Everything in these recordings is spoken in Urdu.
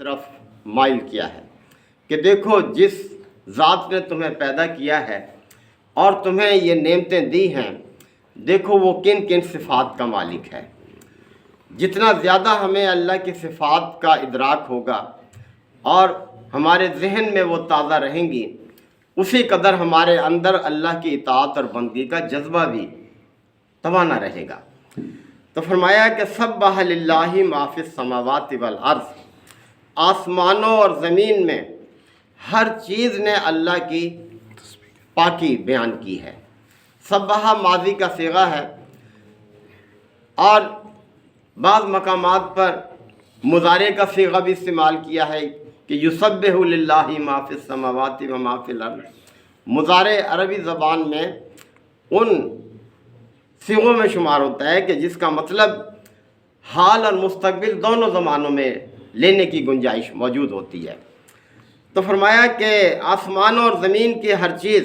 طرف مائل کیا ہے کہ دیکھو جس ذات نے تمہیں پیدا کیا ہے اور تمہیں یہ نعمتیں دی ہیں، دیکھو وہ کن کن صفات کا مالک ہے۔ جتنا زیادہ ہمیں اللہ کی صفات کا ادراک ہوگا اور ہمارے ذہن میں وہ تازہ رہیں گی، اسی قدر ہمارے اندر اللہ کی اطاعت اور بندگی کا جذبہ بھی توانا رہے گا۔ تو فرمایا کہ سبح للہ ما فی السماوات والارض، آسمانوں اور زمین میں ہر چیز نے اللہ کی پاکی بیان کی ہے۔ سبح ماضی کا صیغہ ہے اور بعض مقامات پر مضارع کا صیغہ بھی استعمال کیا ہے کہ یسبح للہ ما فی السماوات و ما فی الارض۔ مضارع عربی زبان میں ان صیغوں میں شمار ہوتا ہے کہ جس کا مطلب حال اور مستقبل دونوں زمانوں میں لینے کی گنجائش موجود ہوتی ہے۔ تو فرمایا کہ آسمانوں اور زمین کی ہر چیز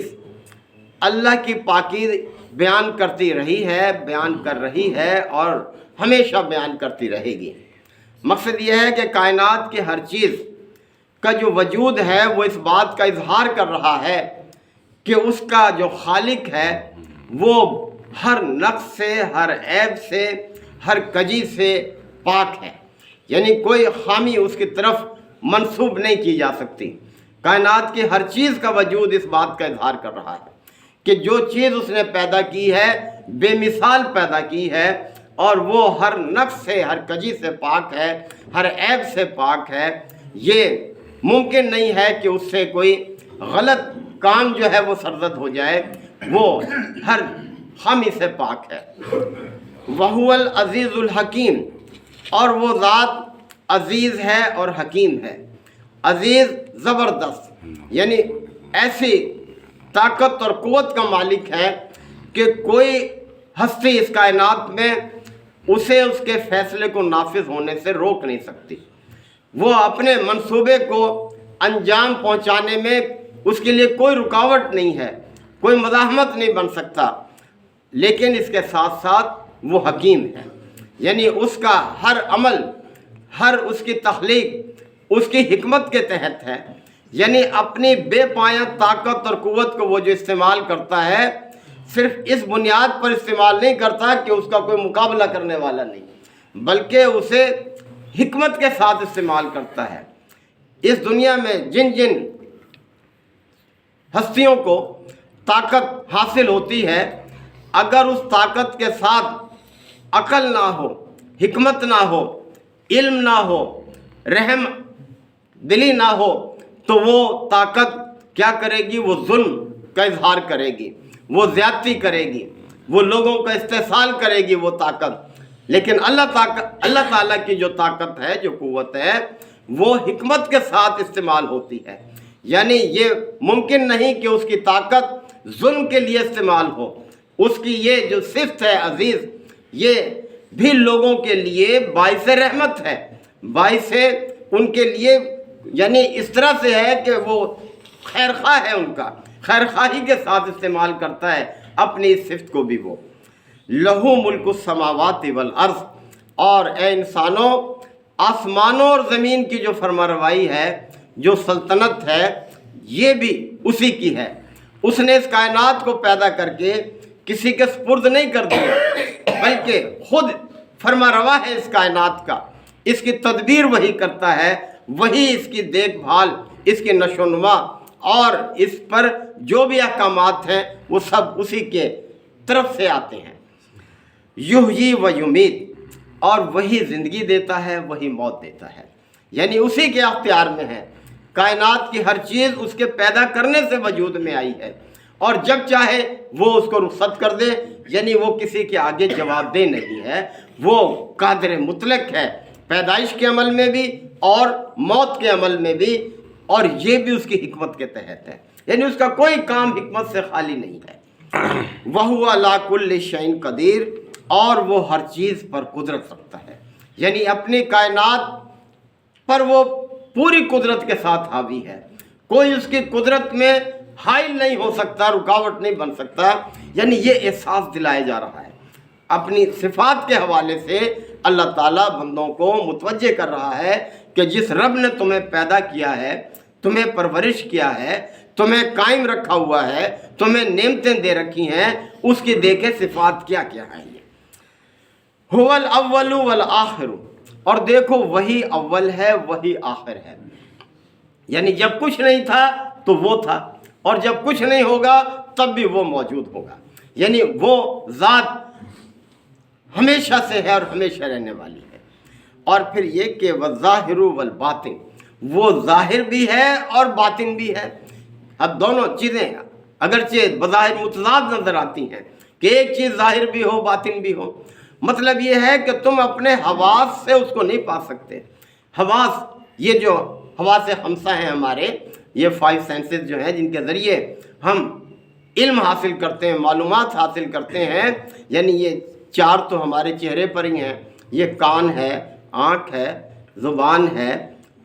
اللہ کی پاکی بیان کرتی رہی ہے، بیان کر رہی ہے اور ہمیشہ بیان کرتی رہے گی۔ مقصد یہ ہے کہ کائنات کی ہر چیز کا جو وجود ہے وہ اس بات کا اظہار کر رہا ہے کہ اس کا جو خالق ہے وہ ہر نقص سے، ہر عیب سے، ہر کجی سے پاک ہے، یعنی کوئی خامی اس کی طرف منسوب نہیں کی جا سکتی۔ کائنات کی ہر چیز کا وجود اس بات کا اظہار کر رہا ہے کہ جو چیز اس نے پیدا کی ہے بے مثال پیدا کی ہے اور وہ ہر نقص سے، ہر کجی سے پاک ہے، ہر عیب سے پاک ہے۔ یہ ممکن نہیں ہے کہ اس سے کوئی غلط کام جو ہے وہ سرزد ہو جائے، وہ ہر خامی سے پاک ہے۔ وَهُوَ الْعَزِيزُ الْحَكِيمُ، اور وہ ذات عزیز ہے اور حکیم ہے۔ عزیز زبردست، یعنی ایسی طاقت اور قوت کا مالک ہے کہ کوئی ہستی اس کائنات میں اسے اس کے فیصلے کو نافذ ہونے سے روک نہیں سکتی۔ وہ اپنے منصوبے کو انجام پہنچانے میں اس کے لیے کوئی رکاوٹ نہیں ہے، کوئی مزاحمت نہیں بن سکتا، لیکن اس کے ساتھ ساتھ وہ حکیم ہے، یعنی اس کا ہر عمل، ہر اس کی تخلیق اس کی حکمت کے تحت ہے۔ یعنی اپنی بے پایہ طاقت اور قوت کو وہ جو استعمال کرتا ہے صرف اس بنیاد پر استعمال نہیں کرتا کہ اس کا کوئی مقابلہ کرنے والا نہیں، بلکہ اسے حکمت کے ساتھ استعمال کرتا ہے۔ اس دنیا میں جن جن ہستیوں کو طاقت حاصل ہوتی ہے، اگر اس طاقت کے ساتھ عقل نہ ہو، حکمت نہ ہو، علم نہ ہو، رحم دلی نہ ہو، تو وہ طاقت کیا کرے گی؟ وہ ظلم کا اظہار کرے گی، وہ زیادتی کرے گی، وہ لوگوں کا استحصال کرے گی وہ طاقت۔ لیکن اللہ تعالیٰ کی جو طاقت ہے، جو قوت ہے، وہ حکمت کے ساتھ استعمال ہوتی ہے۔ یعنی یہ ممکن نہیں کہ اس کی طاقت ظلم کے لیے استعمال ہو۔ اس کی یہ جو صفت ہے عزیز، یہ بھی لوگوں کے لیے باعث رحمت ہے، باعث ان کے لیے، یعنی اس طرح سے ہے کہ وہ خیر خواہ ہے، ان کا خیر خواہی کے ساتھ استعمال کرتا ہے اپنی اس صفت کو بھی۔ وہ لہو ملک السماوات والارض، اور اے انسانوں، آسمانوں اور زمین کی جو فرما روائی ہے، جو سلطنت ہے، یہ بھی اسی کی ہے۔ اس نے اس کائنات کو پیدا کر کے کسی کے سپرد نہیں کر دیا، بلکہ خود فرما روا ہے اس کائنات کا۔ اس کی تدبیر وہی کرتا ہے، وہی اس کی دیکھ بھال، اس کی نشو و نما اور اس پر جو بھی احکامات ہیں وہ سب اسی کے طرف سے آتے ہیں۔ یحیی و یمیت، اور وہی زندگی دیتا ہے، وہی موت دیتا ہے، یعنی اسی کے اختیار میں ہے۔ کائنات کی ہر چیز اس کے پیدا کرنے سے وجود میں آئی ہے، اور جب چاہے وہ اس کو رخصت کر دے، یعنی وہ کسی کے آگے جواب دہ نہیں ہے۔ وہ قادر مطلق ہے، پیدائش کے عمل میں بھی اور موت کے عمل میں بھی، اور یہ بھی اس کی حکمت کے تحت ہے، یعنی اس کا کوئی کام حکمت سے خالی نہیں ہے۔ وَهُوَ عَلَىٰ كُلِّ شَيْءٍ قَدِيرٌ، اور وہ ہر چیز پر قدرت رکھتا ہے، یعنی اپنی کائنات پر وہ پوری قدرت کے ساتھ حاوی ہے۔ کوئی اس کی قدرت میں حائل نہیں ہو سکتا، رکاوٹ نہیں بن سکتا، یعنی یہ احساس دلایا جا رہا ہے۔ اپنی صفات کے حوالے سے اللہ تعالیٰ بندوں کو متوجہ کر رہا ہے کہ جس رب نے تمہیں پیدا کیا ہے، تمہیں پرورش کیا ہے، تمہیں قائم رکھا ہوا ہے، تمہیں نعمتیں دے رکھی ہیں، اس کی دیکھیں صفات کیا کیا ہیں۔ یہ هو الاول والآخر، اور دیکھو وہی اول ہے وہی آخر ہے، یعنی جب کچھ نہیں تھا تو وہ تھا، اور جب کچھ نہیں ہوگا تب بھی وہ موجود ہوگا، یعنی وہ ذات ہمیشہ سے ہے اور ہمیشہ رہنے والی ہے۔ اور پھر یہ کہ والظاہر والباطن، وہ ظاہر بھی ہے اور باطن بھی ہے۔ اب دونوں چیزیں اگرچہ بظاہر متضاد نظر آتی ہیں کہ ایک چیز ظاہر بھی ہو باطن بھی ہو، مطلب یہ ہے کہ تم اپنے حواس سے اس کو نہیں پا سکتے۔ حواس، یہ جو حواس خمسہ ہیں ہمارے، یہ 5 سینسز جو ہیں جن کے ذریعے ہم علم حاصل کرتے ہیں، معلومات حاصل کرتے ہیں، یعنی یہ 4 تو ہمارے چہرے پر ہی ہیں، یہ کان ہے، آنکھ ہے، زبان ہے،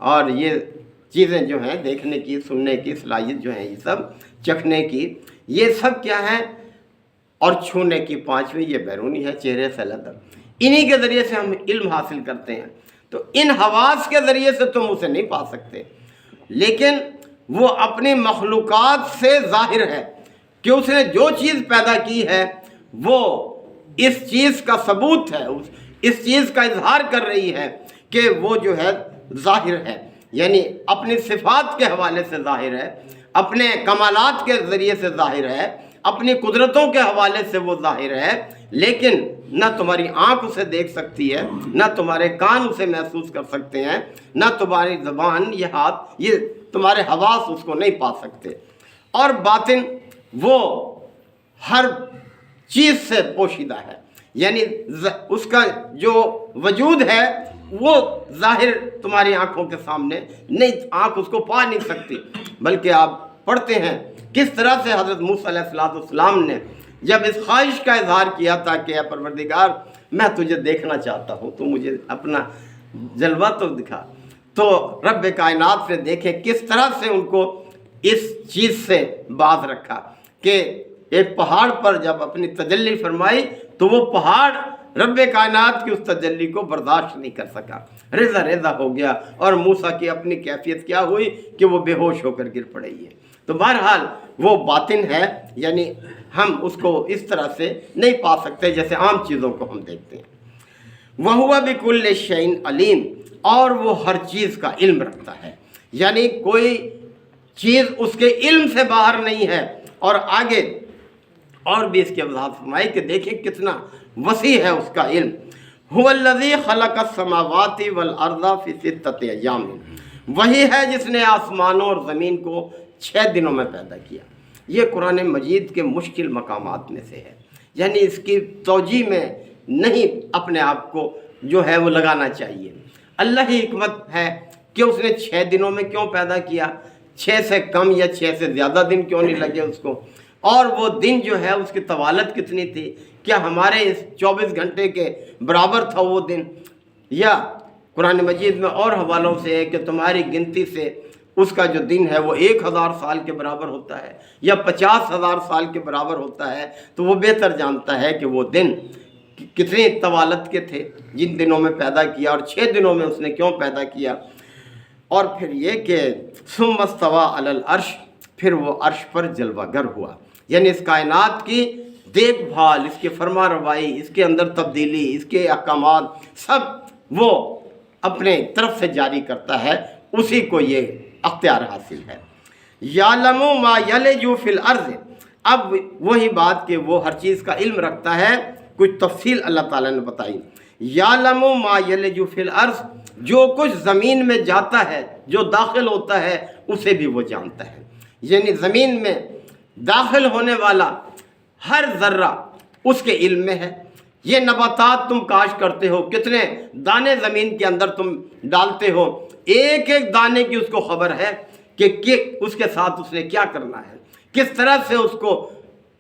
اور یہ چیزیں جو ہیں دیکھنے کی، سننے کی صلاحیت جو ہیں، یہ سب چکھنے کی، یہ سب کیا ہیں، اور چھونے کی 5ویں یہ بیرونی ہے، چہرے سے علیحدہ۔ انہی کے ذریعے سے ہم علم حاصل کرتے ہیں، تو ان حواس کے ذریعے سے تم اسے نہیں پا سکتے، لیکن وہ اپنی مخلوقات سے ظاہر ہے کہ اس نے جو چیز پیدا کی ہے وہ اس چیز کا ثبوت ہے، اس چیز کا اظہار کر رہی ہے کہ وہ جو ہے ظاہر ہے، یعنی اپنی صفات کے حوالے سے ظاہر ہے، اپنے کمالات کے ذریعے سے ظاہر ہے، اپنی قدرتوں کے حوالے سے وہ ظاہر ہے، لیکن نہ تمہاری آنکھ اسے دیکھ سکتی ہے، نہ تمہارے کان اسے محسوس کر سکتے ہیں، نہ تمہاری زبان، یہ ہاتھ، یہ تمہارے حواس اس کو نہیں پا سکتے۔ اور باطن وہ ہر چیز سے پوشیدہ ہے، یعنی اس کا جو وجود ہے وہ ظاہر تمہاری آنکھوں کے سامنے نہیں، آنکھ اس کو پا نہیں سکتی، بلکہ آپ پڑھتے ہیں کس طرح سے حضرت موسیٰ علیہ السلام نے جب اس خواہش کا اظہار کیا تھا کہ اے پروردگار میں تجھے دیکھنا چاہتا ہوں، تو مجھے اپنا جلوہ تو دکھا، تو رب کائنات نے دیکھے کس طرح سے ان کو اس چیز سے باز رکھا کہ ایک پہاڑ پر جب اپنی تجلی فرمائی تو وہ پہاڑ رب کائنات کی اس تجلی کو برداشت نہیں کر سکا، ریزہ ریزہ ہو گیا، اور موسیٰ کی اپنی کیفیت کیا ہوئی کہ وہ بے ہوش ہو کر گر پڑی ہے۔ تو بہرحال وہ باطن ہے، یعنی ہم اس کو اس طرح سے نہیں پا سکتے جیسے عام چیزوں کو ہم دیکھتے ہیں۔ وَهُوَ بِكُلِّ شَيْءٍ عَلِيمٌ، اور وہ ہر چیز کا علم رکھتا ہے، یعنی کوئی چیز اس کے علم سے باہر نہیں ہے۔ اور آگے اور بھی اس کی وضاحت فرمائی کہ دیکھیں کتنا وسیع ہے اس کا علم۔ هُوَ الَّذِي خَلَقَ السَّمَاوَاتِ وَالْأَرْضَ فِي سِتَّةِ أَيَّامٍ، وہی ہے جس نے آسمانوں اور زمین کو 6 دنوں میں پیدا کیا۔ یہ قرآن مجید کے مشکل مقامات میں سے ہے، یعنی اس کی توجیہ میں نہیں اپنے آپ کو جو ہے وہ لگانا چاہیے۔ اللہ ہی حکمت ہے کہ اس نے 6 دنوں میں کیوں پیدا کیا، 6 سے کم یا 6 سے زیادہ دن کیوں نہیں لگے اس کو، اور وہ دن جو ہے اس کی طوالت کتنی تھی، کیا ہمارے اس 24 گھنٹے کے برابر تھا وہ دن، یا قرآن مجید میں اور حوالوں سے ہے کہ تمہاری گنتی سے اس کا جو دن ہے وہ 1000 سال کے برابر ہوتا ہے یا 50,000 سال کے برابر ہوتا ہے، تو وہ بہتر جانتا ہے کہ وہ دن کتنی طوالت کے تھے جن دنوں میں پیدا کیا، اور 6 دنوں میں اس نے کیوں پیدا کیا۔ اور پھر یہ کہ ثم استوى علی العرش، پھر وہ عرش پر جلوہ گر ہوا، یعنی اس کائنات کی دیکھ بھال، اس کی فرما روائی، اس کے اندر تبدیلی، اس کے احکامات سب وہ اپنے طرف سے جاری کرتا ہے، اسی کو یہ اختیار حاصل ہے۔ یعلم ما یلج فی الارض، اب وہی بات کہ وہ ہر چیز کا علم رکھتا ہے، کچھ تفصیل اللہ تعالیٰ نے بتائی۔ یعلم ما یلج فی الارض، جو کچھ زمین میں جاتا ہے، جو داخل ہوتا ہے، اسے بھی وہ جانتا ہے، یعنی زمین میں داخل ہونے والا ہر ذرہ اس کے علم میں ہے۔ یہ نباتات تم کاشت کرتے ہو، کتنے دانے زمین کے اندر تم ڈالتے ہو، ایک ایک دانے کی اس کو خبر ہے کہ اس کے ساتھ اس نے کیا کرنا ہے، کس طرح سے اس کو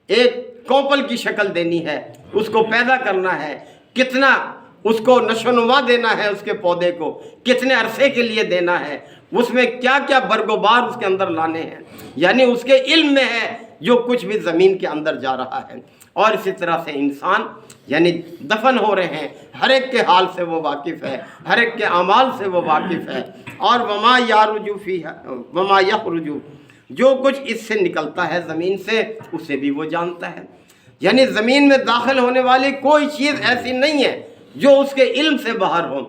ایک کوپل کی شکل دینی ہے، اس کو پیدا کرنا ہے، کتنا اس کو نشو نما دینا ہے، اس کے پودے کو کتنے عرصے کے لیے دینا ہے، اس میں کیا کیا برگ و بار اس کے اندر لانے ہیں، یعنی اس کے علم میں ہے جو کچھ بھی زمین کے اندر جا رہا ہے، اور اسی طرح سے انسان یعنی دفن ہو رہے ہیں، ہر ایک کے حال سے وہ واقف ہے، ہر ایک کے اعمال سے وہ واقف ہے۔ اور وما یارجو فیہا وما یخرجو، جو کچھ اس سے نکلتا ہے زمین سے اسے بھی وہ جانتا ہے۔ یعنی زمین میں داخل ہونے والی کوئی چیز ایسی نہیں ہے جو اس کے علم سے باہر ہو۔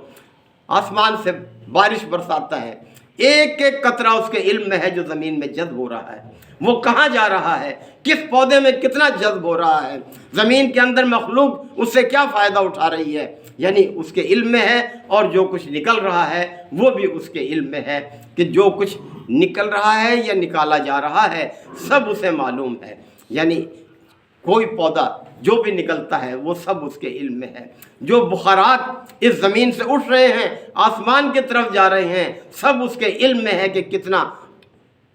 آسمان سے بارش برساتا ہے، ایک ایک قطرہ اس کے علم میں ہے جو زمین میں جذب ہو رہا ہے، وہ کہاں جا رہا ہے، کس پودے میں کتنا جذب ہو رہا ہے، زمین کے اندر مخلوق اس سے کیا فائدہ اٹھا رہی ہے، یعنی اس کے علم میں ہے۔ اور جو کچھ نکل رہا ہے وہ بھی اس کے علم میں ہے کہ جو کچھ نکل رہا ہے یا نکالا جا رہا ہے سب اسے معلوم ہے۔ یعنی کوئی پودا جو بھی نکلتا ہے وہ سب اس کے علم میں ہے۔ جو بخارات اس زمین سے اٹھ رہے ہیں، آسمان کی طرف جا رہے ہیں، سب اس کے علم میں ہے کہ کتنا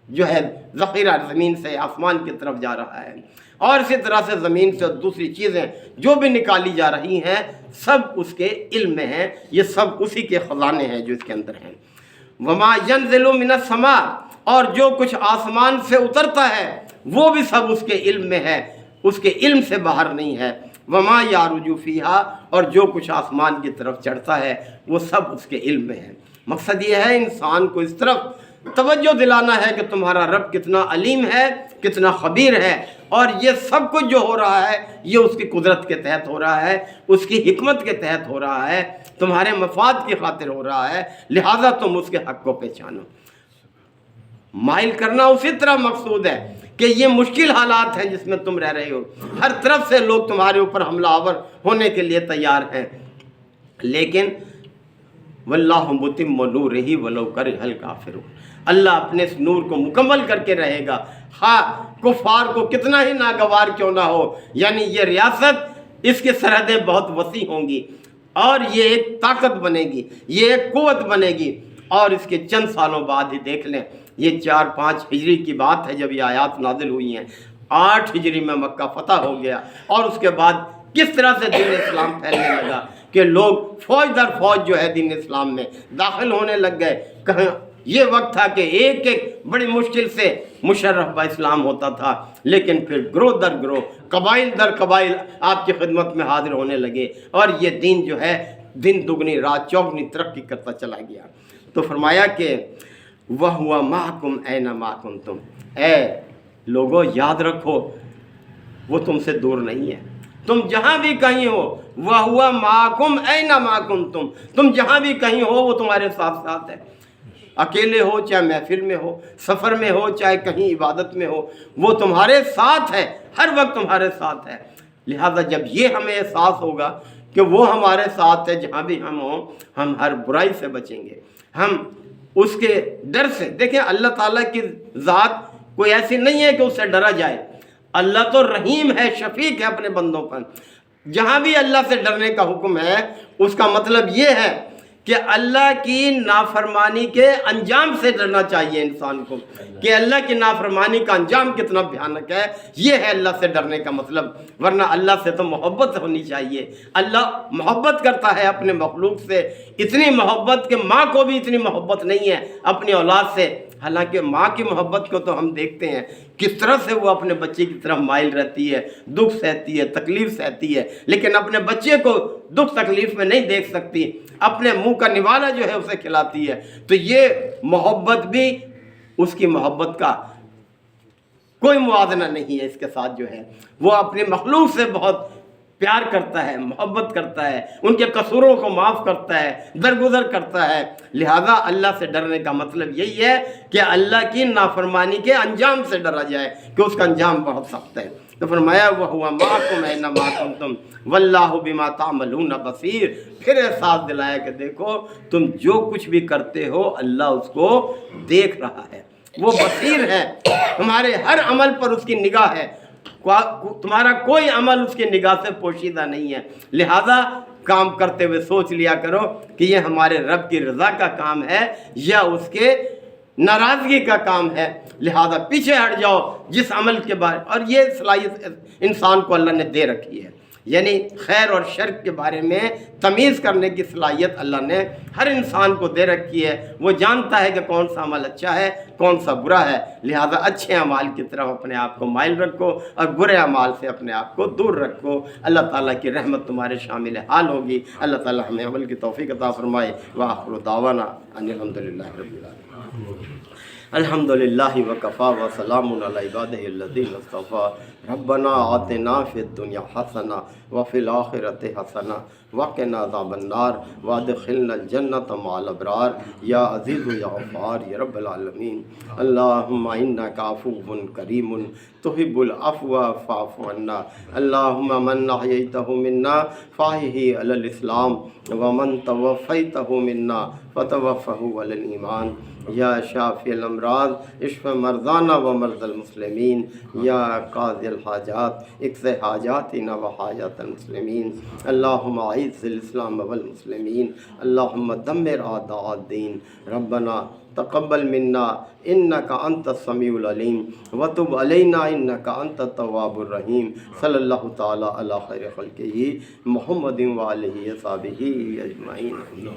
جو ہے ذخیرہ زمین سے آسمان کی طرف جا رہا ہے۔ اور اسی طرح سے زمین سے دوسری چیزیں جو بھی نکالی جا رہی ہیں سب اس کے علم میں ہیں، یہ سب اسی کے خزانے ہیں جو اس کے اندر ہیں۔ وما ينزل من السماء، اور جو کچھ آسمان سے اترتا ہے وہ بھی سب اس کے علم میں ہے، اس کے علم سے باہر نہیں ہے۔ وما یارجو فیہا، اور جو کچھ آسمان کی طرف چڑھتا ہے وہ سب اس کے علم میں ہے۔ مقصد یہ ہے انسان کو اس طرف توجہ دلانا ہے کہ تمہارا رب کتنا علیم ہے، کتنا خبیر ہے، اور یہ سب کچھ جو ہو رہا ہے یہ اس کی قدرت کے تحت ہو رہا ہے، اس کی حکمت کے تحت ہو رہا ہے، تمہارے مفاد کی خاطر ہو رہا ہے، لہٰذا تم اس کے حق کو پہچانو۔ مائل کرنا اسی طرح مقصود ہے کہ یہ مشکل حالات ہیں جس میں تم رہ رہے ہو، ہر طرف سے لوگ تمہارے اوپر حملہ آور ہونے کے لیے تیار ہیں، لیکن واللہ متم نورہ ولو کرہ الکافرون، اللہ اپنے اس نور کو مکمل کر کے رہے گا، ہاں کفار کو کتنا ہی ناگوار کیوں نہ ہو۔ یعنی یہ ریاست، اس کی سرحدیں بہت وسیع ہوں گی، اور یہ ایک طاقت بنے گی، یہ ایک قوت بنے گی۔ اور اس کے چند سالوں بعد ہی دیکھ لیں، یہ 4-5 ہجری کی بات ہے جب یہ آیات نازل ہوئی ہیں، 8 ہجری میں مکہ فتح ہو گیا، اور اس کے بعد کس طرح سے دین اسلام پھیلنے لگا کہ لوگ فوج در فوج جو ہے دین اسلام میں داخل ہونے لگ گئے۔ کہیں یہ وقت تھا کہ ایک ایک بڑی مشکل سے مشرف با اسلام ہوتا تھا، لیکن پھر گروہ در گروہ، قبائل در قبائل آپ کی خدمت میں حاضر ہونے لگے، اور یہ دین جو ہے دن دگنی رات چوگنی ترقی کرتا چلا گیا۔ تو فرمایا کہ وَهُوَ مَعَكُمْ أَيْنَمَا كُنْتُمْ، اے لوگوں یاد رکھو وہ تم سے دور نہیں ہے، تم جہاں بھی کہیں ہو، وَهُوَ مَعَكُمْ أَيْنَمَا كُنْتُمْ، تم جہاں بھی کہیں ہو وہ تمہارے ساتھ ساتھ ہے، اکیلے ہو چاہے محفل میں ہو، سفر میں ہو چاہے کہیں عبادت میں ہو، وہ تمہارے ساتھ ہے، ہر وقت تمہارے ساتھ ہے۔ لہذا جب یہ ہمیں احساس ہوگا کہ وہ ہمارے ساتھ ہے جہاں بھی ہم ہوں، ہم ہر برائی سے بچیں گے، ہم اس کے ڈر سے۔ دیکھیں اللہ تعالیٰ کی ذات کوئی ایسی نہیں ہے کہ اس سے ڈرا جائے، اللہ تو رحیم ہے، شفیق ہے اپنے بندوں پر۔ جہاں بھی اللہ سے ڈرنے کا حکم ہے اس کا مطلب یہ ہے کہ اللہ کی نافرمانی کے انجام سے ڈرنا چاہیے انسان کو، کہ اللہ کی نافرمانی کا انجام کتنا بھیانک ہے، یہ ہے اللہ سے ڈرنے کا مطلب۔ ورنہ اللہ سے تو محبت ہونی چاہیے، اللہ محبت کرتا ہے اپنے مخلوق سے، اتنی محبت کہ ماں کو بھی اتنی محبت نہیں ہے اپنی اولاد سے۔ حالانکہ ماں کی محبت کو تو ہم دیکھتے ہیں کس طرح سے وہ اپنے بچے کی طرف مائل رہتی ہے، دکھ سہتی ہے، تکلیف سہتی ہے، لیکن اپنے بچے کو دکھ تکلیف میں نہیں دیکھ سکتی، اپنے منہ کا نوالا جو ہے اسے کھلاتی ہے۔ تو یہ محبت بھی اس کی محبت کا کوئی موازنہ نہیں ہے اس کے ساتھ، جو ہے وہ اپنے مخلوق سے بہت پیار کرتا ہے، محبت کرتا ہے، ان کے قصوروں کو معاف کرتا ہے، درگزر کرتا ہے۔ لہذا اللہ سے ڈرنے کا مطلب یہی ہے کہ اللہ کی نافرمانی کے انجام سے ڈرا جائے کہ اس کا انجام بہت سخت ہے۔ تو فرمایا وَهُوَ مَعَكُمْ أَيْنَمَا كُنْتُمْ وَاللَّهُ بِمَا تَعْمَلُونَ بَصِيرٌ، پھر احساس دلایا کہ دیکھو تم جو کچھ بھی کرتے ہو اللہ اس کو دیکھ رہا ہے، وہ بصیر ہے، تمہارے ہر عمل پر اس کی نگاہ ہے، تمہارا کوئی عمل اس کی نگاہ سے پوشیدہ نہیں ہے۔ لہذا کام کرتے ہوئے سوچ لیا کرو کہ یہ ہمارے رب کی رضا کا کام ہے یا اس کے ناراضگی کا کام ہے، لہذا پیچھے ہٹ جاؤ جس عمل کے بارے، اور یہ صلاحیت انسان کو اللہ نے دے رکھی ہے، یعنی خیر اور شر کے بارے میں تمیز کرنے کی صلاحیت اللہ نے ہر انسان کو دے رکھی ہے۔ وہ جانتا ہے کہ کون سا عمل اچھا ہے کون سا برا ہے، لہذا اچھے اعمال کی طرف اپنے آپ کو مائل رکھو اور برے اعمال سے اپنے آپ کو دور رکھو۔ اللہ تعالیٰ کی رحمت تمہارے شامل حال ہوگی۔ اللہ تعالیٰ ہمیں عمل کی توفیق عطا فرمائے۔ وآخر دعوانا ان الحمدللہ رب العالمین۔ الحمد للہ وکفا وسلام علی عبادہ الذین اصطفیٰ۔ ربنا آتنا فی الدنیا حسنہ وفی الآخرۃ حسنہ وقنا عذاب النار وادخلنا الجنۃ مع الابرار یا عزیز یا غفار یا رب العالمین۔ اللہم انک عفو کریم تحب العفو فاعف عنا۔ اللہم من احییتہ منا فاحیہ علی الاسلام ومن توفیتہ منا فتوفہ علی الایمان۔ یا شافی الامراض اشف مرضانا و مرضى المسلمین۔ یا قاضی الحاجات اقض حاجاتنا و حاجات المسلمین۔ اللہم اعز الاسلام والمسلمین۔ اللہم دمر اعداء الدین۔ ربنا تقبل منا انک انت السمیع العلیم وتب علینا انک انت التواب الرحیم۔ صلی اللہ تعالی علی خیر خلقہ محمد و آلہ و صحبہ اجمعین۔